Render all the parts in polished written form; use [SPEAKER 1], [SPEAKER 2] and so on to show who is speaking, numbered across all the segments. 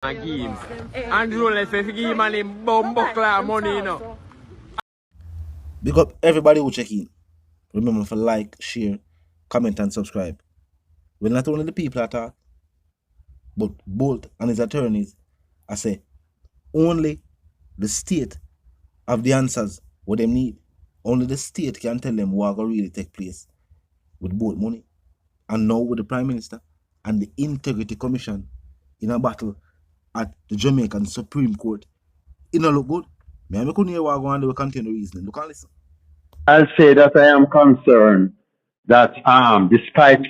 [SPEAKER 1] and give him. And Holness if you give him and him bumbuckler money, you know.
[SPEAKER 2] Big up everybody who check in. Remember to like, share, comment and subscribe. Well, not only the people attack, but Bolt and his attorneys, I say, only the state have the answers what they need. Only the state can tell them what will really take place with Bolt money. And now with the Prime Minister and the Integrity Commission in a battle at the Jamaican Supreme Court, it don't look good. I couldn't hear what going on, they will continue reasoning. Look and listen.
[SPEAKER 3] I'll say that I am concerned that despite a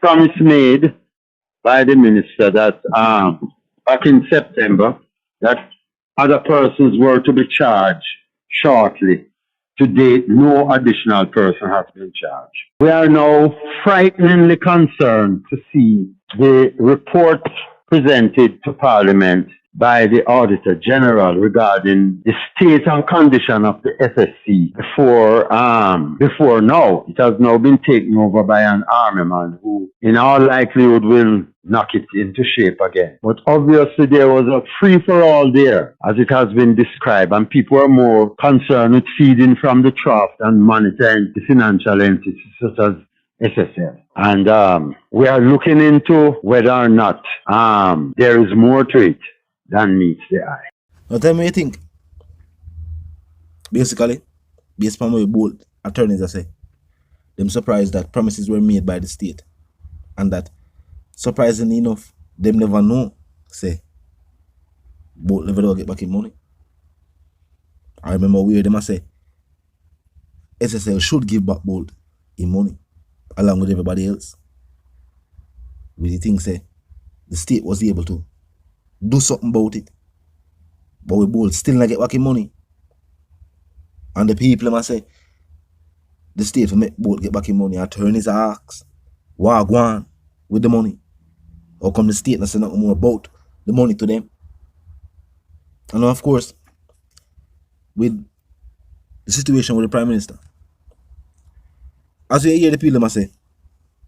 [SPEAKER 3] promise made by the minister that back in September that other persons were to be charged shortly. To date, no additional person has been charged. We are now frighteningly concerned to see the report presented to Parliament by the Auditor General regarding the state and condition of the SSC before now. It has now been taken over by an army man who in all likelihood will knock it into shape again. But obviously there was a free-for-all there, as it has been described, and people are more concerned with feeding from the trough than monitoring the financial entities such as SSL. And we are looking into whether or not there is more to it than meets the eye.
[SPEAKER 2] Now tell me what you think. Basically, based on what both attorneys are saying, them surprised that promises were made by the state. And that, surprisingly enough, them never know, say, Bolt never get back in money. I remember where them say, SSL should give back Bolt in money, along with everybody else. With the thing say, the state was able to do something about it. But we Bolt still not get back in money. And the people must say, the state for make Bolt get back in money. Attorneys ask, what go on with the money? How come the state not say nothing more about the money to them? And of course, with the situation with the Prime Minister, as we hear the people must say,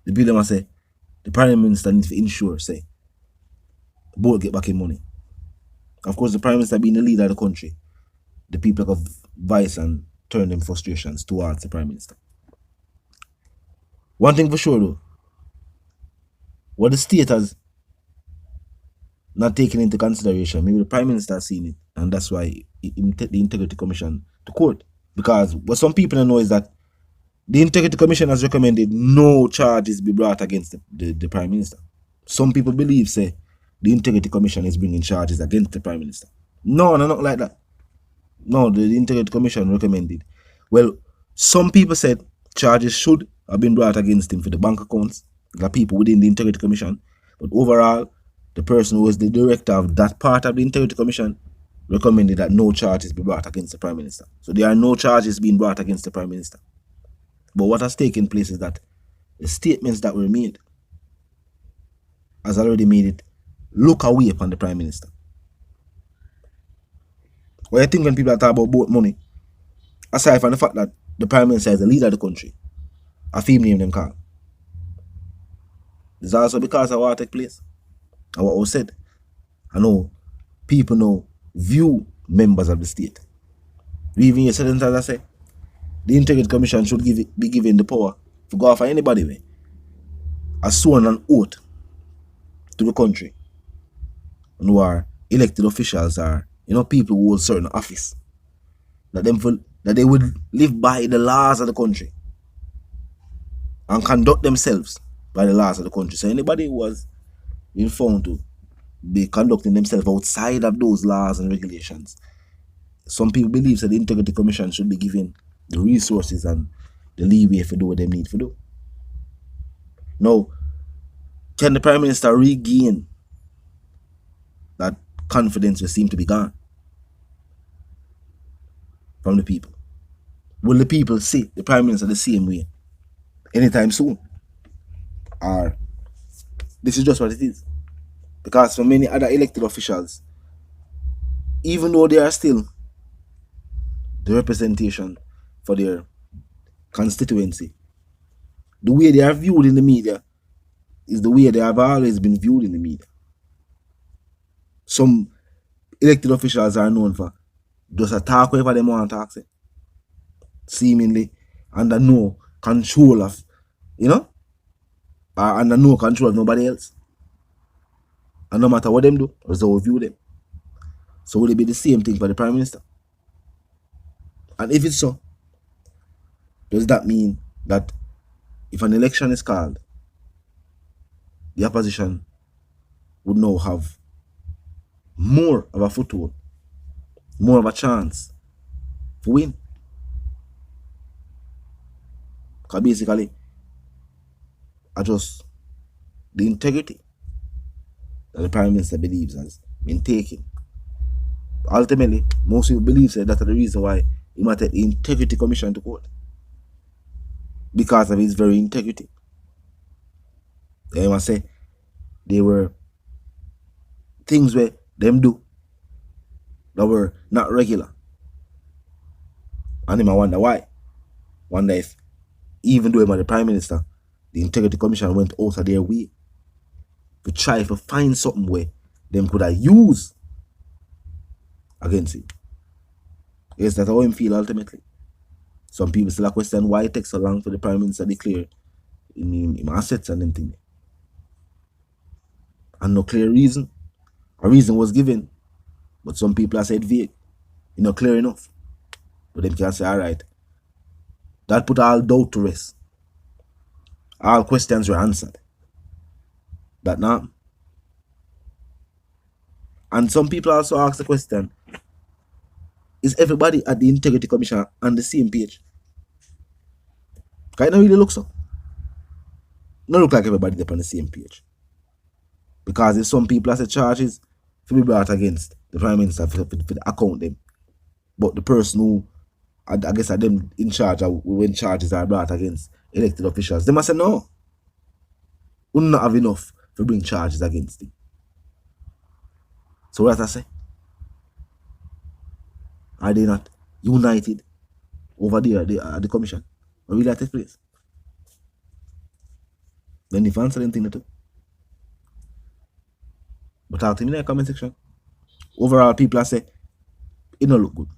[SPEAKER 2] the Prime Minister needs to ensure, say, Bolt get back in money. Of course, the Prime Minister being the leader of the country, the people have voice and turn them frustrations towards the Prime Minister. One thing for sure though, what the state has not taken into consideration, maybe the Prime Minister has seen it, and that's why the Integrity Commission to court. Because what some people don't know is that the Integrity Commission has recommended no charges be brought against the Prime Minister. Some people believe, say, the Integrity Commission is bringing charges against the Prime Minister. No, not like that. No, the Integrity Commission recommended. Well, some people said charges should have been brought against him for the bank accounts, the people within the Integrity Commission. But overall, the person who was the director of that part of the Integrity Commission recommended that no charges be brought against the Prime Minister. So there are no charges being brought against the Prime Minister. But what has taken place is that the statements that were made has already made it look away upon the Prime Minister. What I think when people are talking about both money, aside from the fact that the Prime Minister is the leader of the country, a female name them call. It's also because of what take place and what was said. I know people now view members of the state. Even your sentence, as I say, the Integrity Commission should be given the power to go after anybody way, as sworn an oath to the country, and who are elected officials are, people who hold certain office, that they would live by the laws of the country and conduct themselves by the laws of the country. So anybody who was been found to be conducting themselves outside of those laws and regulations, some people believe that the Integrity Commission should be given the resources and the leeway to do what they need to do. Now, can the Prime Minister regain that confidence will seem to be gone from the people? Will the people see the Prime Minister the same way anytime soon? Or this is just what it is? Because for many other elected officials, even though they are still the representation for their constituency, the way they are viewed in the media is the way they have always been viewed in the media. some elected officials are known for just a talk whatever they want to talk, say, seemingly under no control of, or under no control of nobody else. And no matter what them do, or how we view them. So will it be the same thing for the Prime Minister? And if it's so, does that mean that if an election is called, the opposition would now have more of a foothold, more of a chance to win? Because basically, I just the integrity that the Prime Minister believes has been taken. Ultimately, most people believe that that's the reason why he might take the Integrity Commission to court. Because of his very integrity. They must say there were things where them do that were not regular. And I wonder why. Wonder if even though he was the Prime Minister, the Integrity Commission went out of their way to try to find something where them could have used against him. Yes, that's how him feel ultimately. Some people still question why it takes so long for the Prime Minister to declare him assets and them things. And no clear reason. A reason was given, but some people have said vague. It's not clear enough. But them can say, alright, that put all doubt to rest. All questions were answered. That now. And some people also ask the question, is everybody at the Integrity Commission on the same page? Because it don't really look so. It don't look like everybody up on the same page. Because if some people have said charges to be brought against the Prime Minister for account them, but the person who, I guess, are them in charge when charges are brought against elected officials, they must say no. We don't have enough to bring charges against them. So what I say? Are they not united over there at the commission? Or will that take place? Then if answer anything too. But talk to me in the comment section. Overall, people say it don't look good.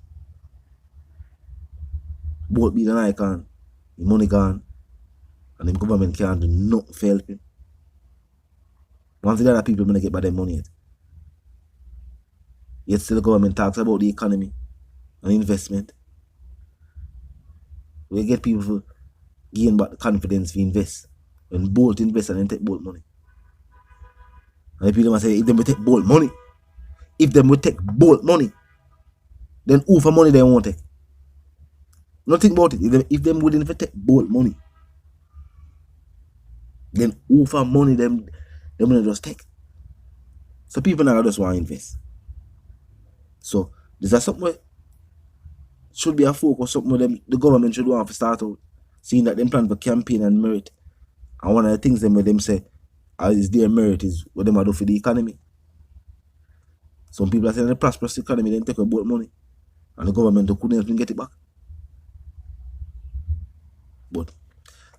[SPEAKER 2] Both be an icon, the money gone, and the government can't do nothing for help him. One thing that people gonna get by their money yet. Yet still the government talks about the economy and investment. We get people to gain back the confidence to invest. When both invest and then take both money. And people must say, if them will take both money, then who for money they won't take? Not think about it. If them willing to take both money, then who for money them will just take. So people now just want to invest. So this is something where should be a focus, something where the government should want to start out, seeing that them plan for campaign and merit. And one of the things them where them say is their merit is what them do for the economy. Some people are saying the prosperous economy then take about money and the government couldn't even get it back. But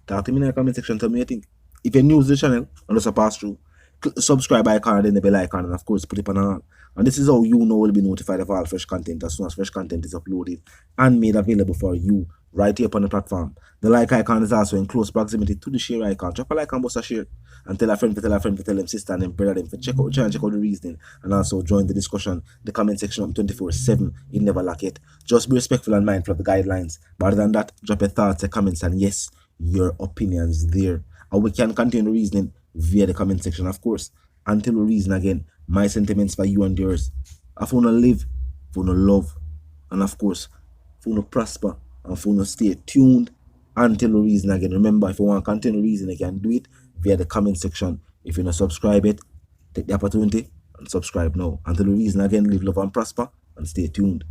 [SPEAKER 2] talk to me in the comment section, tell me what you think. If you're new to the channel and just pass through, click the subscribe icon and then the bell icon, and of course put it on all. And this is how you know will be notified of all fresh content as soon as fresh content is uploaded and made available for you right here upon the platform. The like icon is also in close proximity to the share icon. Drop a like and bust a share. And tell a friend to tell them sister and them brother them to check out the channel, check out the reasoning, and also join the discussion, the comment section up 24/7. You never lack it. Just be respectful and mindful of the guidelines. But other than that, drop your thoughts, your comments, and yes, your opinions there. And we can continue the reasoning via the comment section, of course. Until we reason again, my sentiments for you and yours. If you want to live, if you want to love, and of course, if you want to prosper, and if you want to stay tuned until we reason again. Remember, if you want to continue the reason, you can do it via the comment section. If you want to subscribe it, take the opportunity and subscribe now. Until we reason again, live, love, and prosper, and stay tuned.